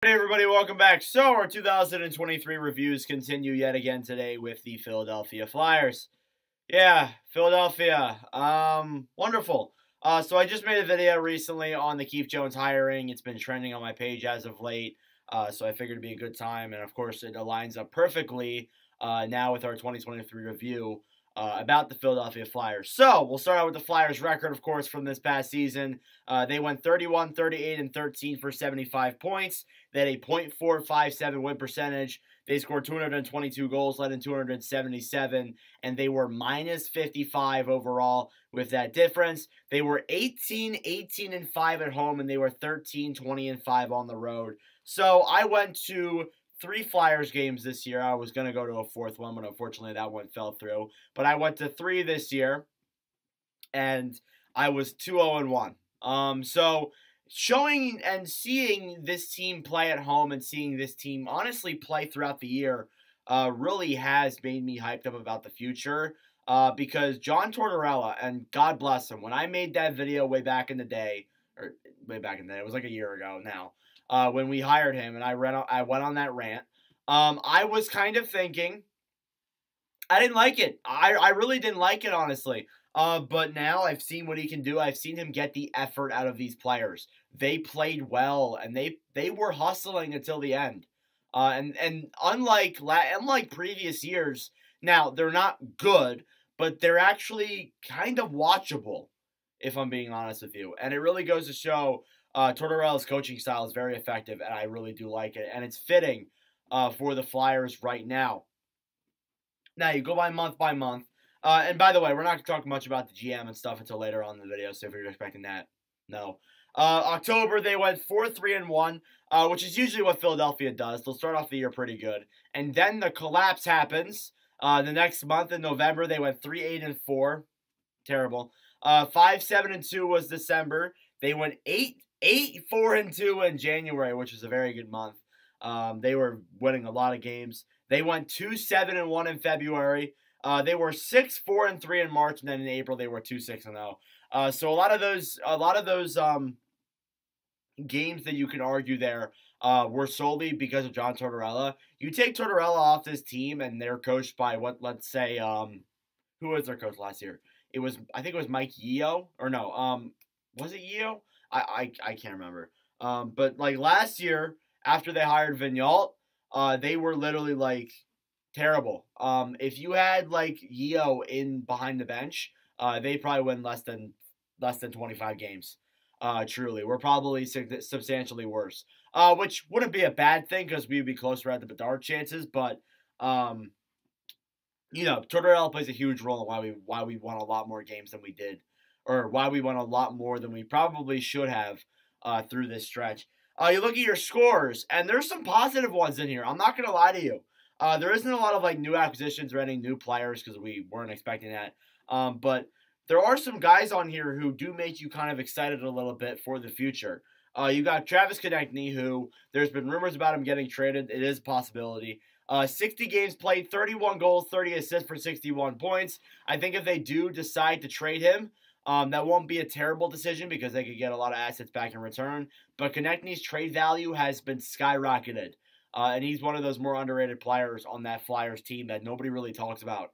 Hey everybody, welcome back. So our 2023 reviews continue yet again today with the Philadelphia Flyers. Yeah, Philadelphia. Wonderful. So I just made a video recently on the Keith Jones hiring. It's been trending on my page as of late. So I figured it'd be a good time, and of course it aligns up perfectly now with our 2023 review about the Philadelphia Flyers. So we'll start out with the Flyers record, of course, from this past season. They went 31, 38, and 13 for 75 points. They had a .457 win percentage. They scored 222 goals, led in 277, and they were minus 55 overall with that difference. They were 18, 18, and 5 at home, and they were 13, 20, and 5 on the road. So I went to 3 Flyers games this year. I was going to go to a 4th one, but unfortunately that one fell through. But I went to 3 this year, and I was 2-0-1. So showing and seeing this team play at home and seeing this team honestly play throughout the year really has made me hyped up about the future because John Tortorella, and God bless him, when I made that video way back in the day, it was like a year ago now, when we hired him and I went on that rant, I was kind of thinking, I didn't like it. I really didn't like it, honestly. But now I've seen what he can do. I've seen him get the effort out of these players. They played well, and they were hustling until the end. And unlike previous years, now they're not good, but they're actually kind of watchable, if I'm being honest with you. And it really goes to show Tortorella's coaching style is very effective, and I really do like it. And it's fitting for the Flyers right now. Now, you go by month. And by the way, we're not going to talk much about the GM and stuff until later on in the video, so if you're expecting that, no. October, they went 4-3-1, which is usually what Philadelphia does. They'll start off the year pretty good. And then the collapse happens. The next month in November, they went 3-8-4. Terrible. 5-7-2 was December. They went 8-4-2 in January, which is a very good month. They were winning a lot of games. They went 2-7-1 in February. They were 6-4-3 in March, and then in April they were 2-6-0. So a lot of those games that you can argue there were solely because of John Tortorella. You take Tortorella off this team, and they're coached by let's say who was their coach last year? I think it was Mike Yeo, or no, was it Yeo? I can't remember. But like last year, after they hired Vigneault, they were literally like terrible. If you had like Yeo in behind the bench, they probably win less than 25 games. Truly, we're probably substantially worse. Which wouldn't be a bad thing because we'd be closer at the Bedard chances. But Tortorella plays a huge role in why we won a lot more games than we did, or why we won a lot more than we probably should have through this stretch. You look at your scores, and there's some positive ones in here. I'm not gonna lie to you. There isn't a lot of like new acquisitions or any new players because we weren't expecting that. But there are some guys on here who do make you kind of excited a little bit for the future. You got Travis Konechny, who there's been rumors about him getting traded. It is a possibility. 60 games played, 31 goals, 30 assists for 61 points. I think if they do decide to trade him, that won't be a terrible decision because they could get a lot of assets back in return. But Konechny's trade value has been skyrocketed. And he's one of those more underrated players on that Flyers team that nobody really talks about.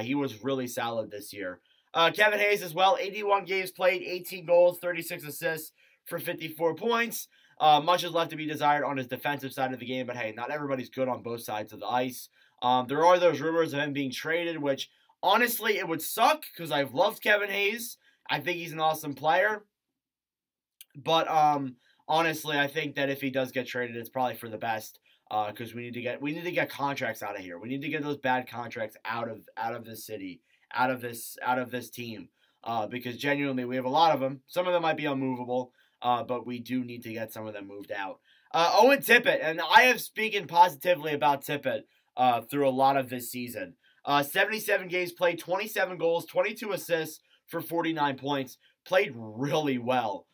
He was really solid this year. Kevin Hayes as well, 81 games played, 18 goals, 36 assists for 54 points. Much is left to be desired on his defensive side of the game, but hey, not everybody's good on both sides of the ice. There are those rumors of him being traded, which honestly, it would suck because I've loved Kevin Hayes. I think he's an awesome player. But honestly, I think that if he does get traded, it's probably for the best. Because we need to get contracts out of here. We need to get those bad contracts out of this city, out of this team. Because genuinely, we have a lot of them. Some of them might be unmovable, but we do need to get some of them moved out. Owen Tippett, and I have spoken positively about Tippett through a lot of this season. 77 games played, 27 goals, 22 assists for 49 points. Played really well.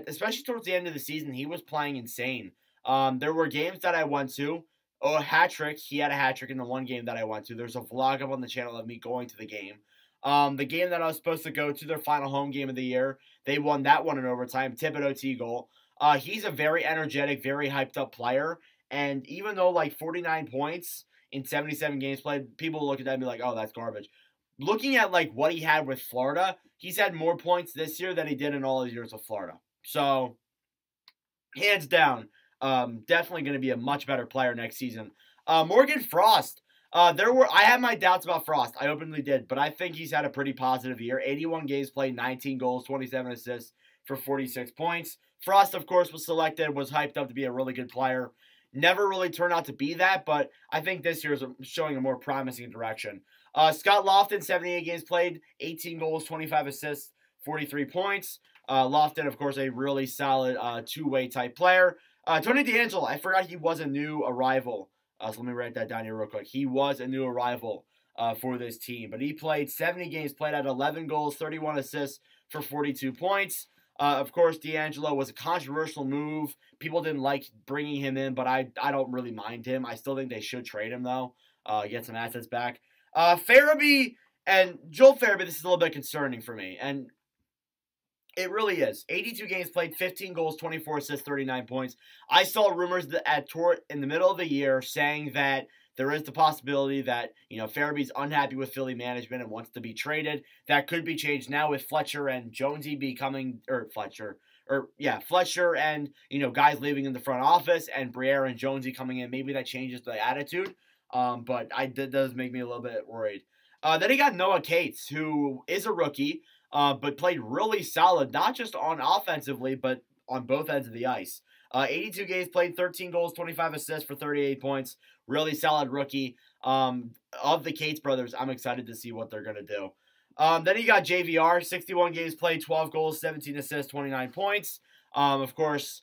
Especially towards the end of the season, he was playing insane. There were games that I went to. A hat trick. He had a hat trick in the one game that I went to. There's a vlog up on the channel of me going to the game. The game that I was supposed to go to, their final home game of the year, they won that one in overtime. Tippett OT goal. He's a very energetic, very hyped up player. And even though like 49 points in 77 games played, people look at that and be like, oh, that's garbage. Looking at like what he had with Florida, he's had more points this year than he did in all his years with Florida. So, hands down, definitely going to be a much better player next season. Morgan Frost. I had my doubts about Frost. I openly did, but I think he's had a pretty positive year. 81 games played, 19 goals, 27 assists for 46 points. Frost, of course, was selected, was hyped up to be a really good player. Never really turned out to be that, but I think this year is showing a more promising direction. Scott Lofton, 78 games played, 18 goals, 25 assists, 43 points. Lofton, of course, a really solid two-way type player. Tony DeAngelo, I forgot he was a new arrival. So let me write that down here real quick. He was a new arrival for this team, but he played 70 games, played at 11 goals, 31 assists for 42 points. Of course, DeAngelo was a controversial move. People didn't like bringing him in, but I don't really mind him. I still think they should trade him, though, get some assets back. Farabee and Joel Farabee, this is a little bit concerning for me, and it really is. 82 games played, 15 goals, 24 assists, 39 points. I saw rumors that in the middle of the year saying that there is the possibility that, Farabee's unhappy with Philly management and wants to be traded. That could be changed now with Fletcher and Jonesy Fletcher and, guys leaving in the front office and Briere and Jonesy coming in. Maybe that changes the attitude. But that does make me a little bit worried. Then he got Noah Cates, who is a rookie, but played really solid, not just on offensively, but on both ends of the ice. 82 games played, 13 goals, 25 assists for 38 points. Really solid rookie. Of the Cates brothers, I'm excited to see what they're going to do. Then you got JVR, 61 games played, 12 goals, 17 assists, 29 points. Of course,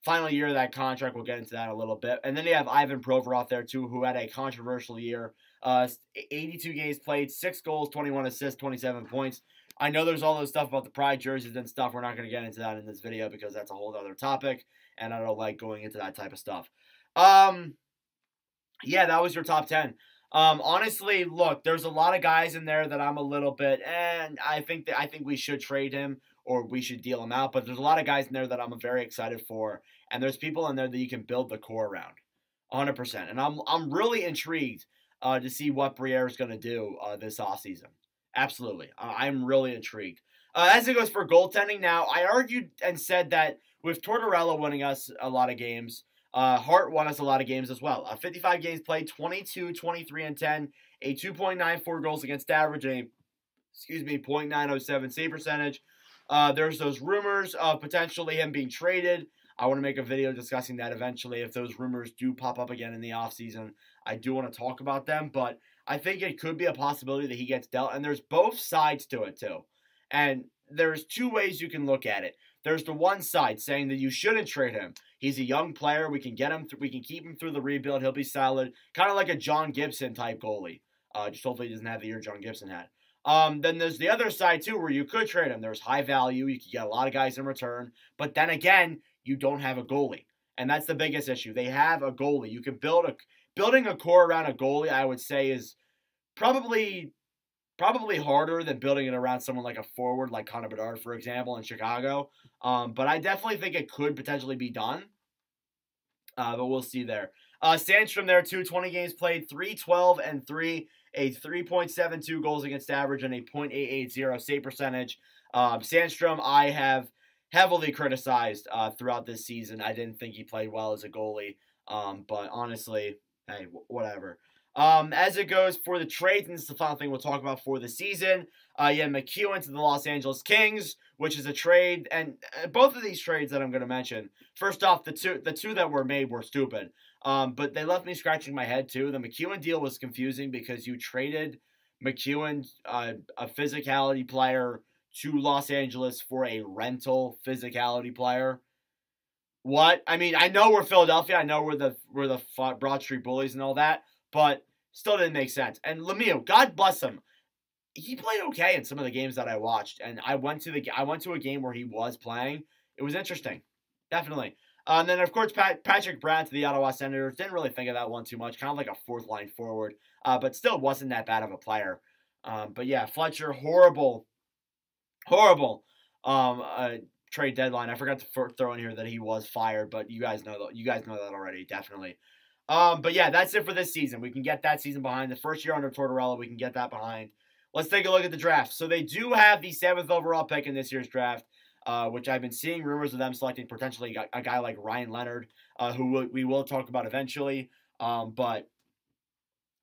final year of that contract, we'll get into that a little bit. And then you have Ivan Provorov there, too, who had a controversial year. 82 games played, 6 goals, 21 assists, 27 points. I know there's all this stuff about the Pride jerseys and stuff. We're not going to get into that in this video because that's a whole other topic, and I don't like going into that type of stuff. Yeah, that was your top 10. Honestly, look, there's a lot of guys in there that I'm a little bit, and I think we should trade him or we should deal him out. But there's a lot of guys in there that I'm very excited for, and there's people in there that you can build the core around, 100%. And I'm really intrigued to see what Briere is going to do this offseason. Absolutely, I'm really intrigued. As it goes for goaltending, now I argued and said that with Tortorella winning us a lot of games. Hart won us a lot of games as well. 55 games played, 22, 23, and 10, a 2.94 goals against average, a .907 save percentage. There's those rumors of potentially him being traded. I want to make a video discussing that eventually. If those rumors do pop up again in the offseason, I do want to talk about them, but I think it could be a possibility that he gets dealt, and there's both sides to it too. And there's two ways you can look at it. There's the one side saying that you shouldn't trade him. He's a young player. We can get him. We can keep him through the rebuild. He'll be solid, kind of like a John Gibson type goalie. Just hopefully he doesn't have the year John Gibson had. Then there's the other side too, where you could trade him. There's high value. You could get a lot of guys in return, but then again, you don't have a goalie, and that's the biggest issue. They have a goalie. You can building a core around a goalie. I would say is probably harder than building it around someone like a forward, like Connor Bedard, for example, in Chicago. But I definitely think it could potentially be done. But we'll see there. Sandstrom there, too. 20 games played, 3-12 and 3, a 3.72 goals against average, and a .880 save percentage. Sandstrom, I have heavily criticized throughout this season. I didn't think he played well as a goalie. But honestly, hey, whatever. As it goes for the trades, and this is the final thing we'll talk about for the season, McEwen to the Los Angeles Kings, which is a trade, and both of these trades that I'm going to mention, first off, the two that were made were stupid, but they left me scratching my head too. The McEwen deal was confusing because you traded McEwen, a physicality player, to Los Angeles for a rental physicality player. What? I mean, I know we're Philadelphia, I know we're the Broad Street Bullies and all that, but still didn't make sense. And Lemieux, God bless him, he played okay in some of the games that I watched, and I went to a game where he was playing. It was interesting, definitely. And then of course Patrick Brown to the Ottawa Senators. Didn't really think of that one too much. Kind of like a fourth line forward, but still wasn't that bad of a player. But yeah, Fletcher, horrible trade deadline. I forgot to throw in here that he was fired, but you guys know that already, definitely. But yeah, that's it for this season. We can get that season behind. The first year under Tortorella, we can get that behind. Let's take a look at the draft. So they do have the 7th overall pick in this year's draft, which I've been seeing rumors of them selecting potentially a guy like Ryan Leonard, who we will talk about eventually. But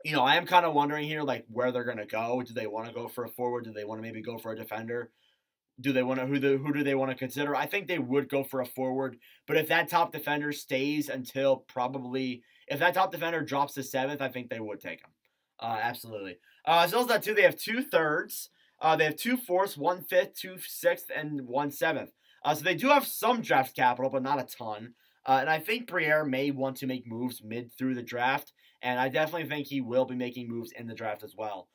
you know, I am kind of wondering here, like, where they're going to go. Do they want to go for a forward? Do they want to maybe go for a defender? Do they want to who do they want to consider? I think they would go for a forward, but if that top defender stays until probably if that top defender drops to 7th, I think they would take him. Absolutely. So those that too. They have 2/3. They have 2/4, 1/5, 2/6, and 1/7. So they do have some draft capital, but not a ton. And I think Briere may want to make moves mid through the draft, and I definitely think he will be making moves in the draft as well.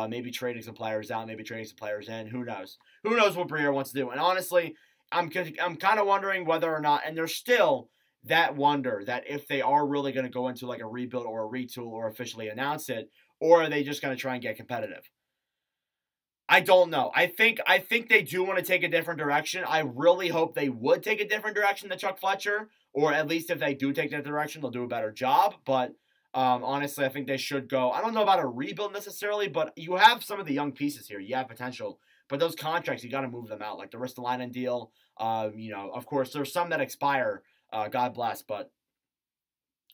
Maybe trading some players out, maybe trading some players in. Who knows? Who knows what Briere wants to do? And honestly, I'm kind of wondering whether or not, and there's still that wonder that if they are really going to go into like a rebuild or a retool or officially announce it, or are they just going to try and get competitive? I don't know. I think they do want to take a different direction. I really hope they would take a different direction than Chuck Fletcher, or at least if they do take that direction, they'll do a better job. But honestly, I think they should go. I don't know about a rebuild necessarily, but you have some of the young pieces here. You have potential. But those contracts, you got to move them out. Like the Ristolainen deal, you know, of course, there's some that expire. God bless. But,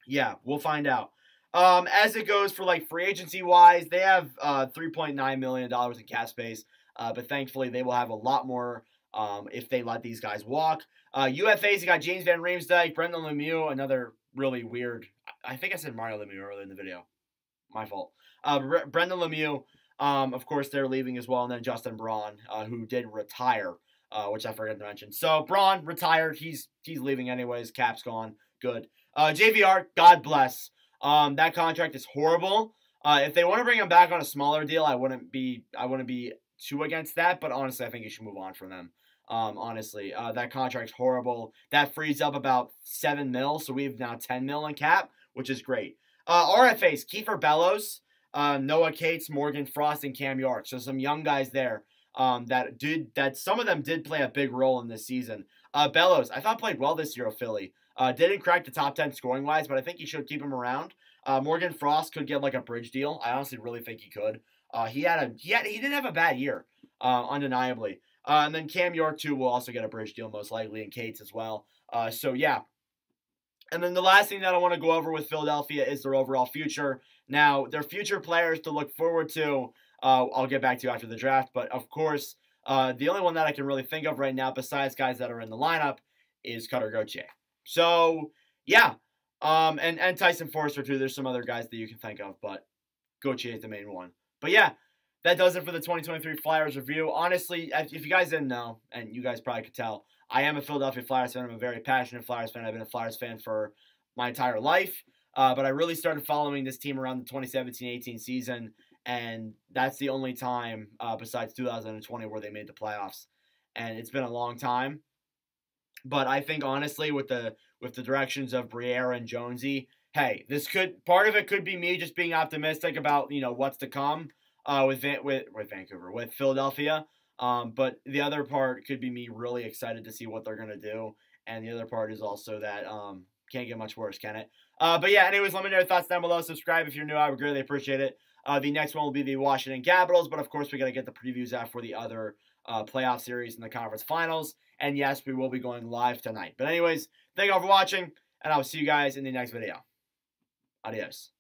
yeah, we'll find out. As it goes for, like, free agency-wise, they have $3.9 million in cap space. But thankfully, they will have a lot more if they let these guys walk. UFAs, you got James Van Riemsdyk, Brendan Lemieux, another really weird. I think I said Mario Lemieux earlier in the video. My fault. Brendan Lemieux, of course, they're leaving as well. And then Justin Braun, who did retire, which I forgot to mention. So Braun retired. He's leaving anyways. Cap's gone. Good. JVR, God bless. That contract is horrible. If they want to bring him back on a smaller deal, I wouldn't be too against that. But honestly, I think you should move on from them. Honestly, that contract's horrible. That frees up about $7 million, so we have now $10 million in cap, which is great. RFAs, Kiefer Bellows, Noah Cates, Morgan Frost, and Cam York. So some young guys there that some of them did play a big role in this season. Bellows, I thought played well this year with Philly. Didn't crack the top 10 scoring wise, but I think you should keep him around. Morgan Frost could get like a bridge deal. I honestly really think he could. He didn't have a bad year, undeniably. And then Cam York, too, will also get a bridge deal, most likely, and Cates as well. So, yeah. And then the last thing that I want to go over with Philadelphia is their overall future. Now, their future players to look forward to, I'll get back to after the draft. But, of course, the only one that I can really think of right now, besides guys that are in the lineup, is Cutter Gauthier. So, yeah. And Tyson Forster, too. There's some other guys that you can think of, but Gauthier is the main one. But, yeah. That does it for the 2023 Flyers review. Honestly, if you guys didn't know, and you guys probably could tell, I am a Philadelphia Flyers fan. I'm a very passionate Flyers fan. I've been a Flyers fan for my entire life. But I really started following this team around the 2017-18 season, and that's the only time besides 2020 where they made the playoffs. And it's been a long time. But I think, honestly, with the directions of Briere and Jonesy, hey, part of it could be me just being optimistic about, you know, what's to come. With Vancouver, with Philadelphia. But the other part could be me really excited to see what they're going to do. And the other part is also that can't get much worse, can it? But yeah, anyways, let me know your thoughts down below. Subscribe if you're new. I would greatly appreciate it. The next one will be the Washington Capitals. But, of course, we got to get the previews out for the other playoff series and the conference finals. And, yes, we will be going live tonight. But anyways, thank you all for watching. And I will see you guys in the next video. Adios.